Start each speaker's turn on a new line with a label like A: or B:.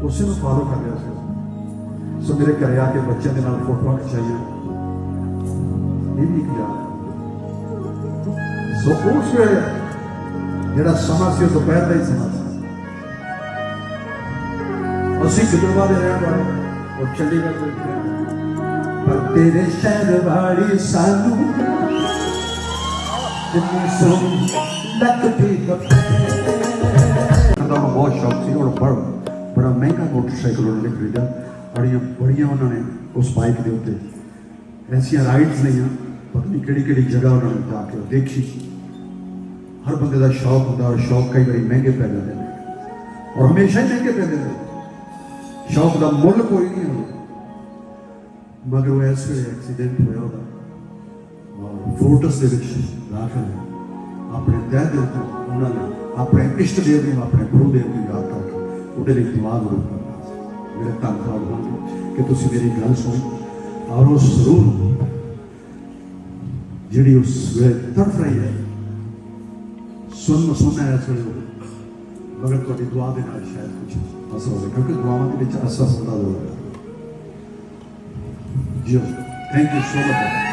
A: उसी को फॉलो कर रहा था। सो मेरे घर आके बच्चों के नाल फोटो खिंचाई, ये भी एक याद है। सो उस वे जरा समा से दोपहर का ही समा था। असी गिद्धड़वा दे रहने वाले और चंडीगढ़ में पर तेरे शहर वाली सानू जितनी सुन लगती बहुत शौक थी और बड़ा महंगा मोटरसाइकिल उन्होंने खरीदा। बड़िया उन्होंने उस बाइक के उत्ते ऐसिया राइड्स नहीं, पता नहीं कि जगह उन्होंने जाके देखी। हर बंदे का शौक होता और शौक कई बार महंगे पै जाते हैं और हमेशा ही महंगे पैदे हैं। शौक का मुल कोई नहीं होता, मगर वो ऐसे एक्सीडेंट होया और फोर्टस के दाखिल अपने तय दिल को उन्होंने अपने इष्ट देव को अपने गुरुदेव की याद करके उन्हें लिए दिमाग जरूर करना। मेरे धन्यवाद होंगे कि तुम मेरी गल सुन और उस रूह जी उस वे तड़फ रही है सुनना है इस वे, मगर थोड़ी दुआ के नाल शायद कुछ असर हो, क्योंकि दुआओं के असर सदा जरूर है। जी थैंक यू सो मच।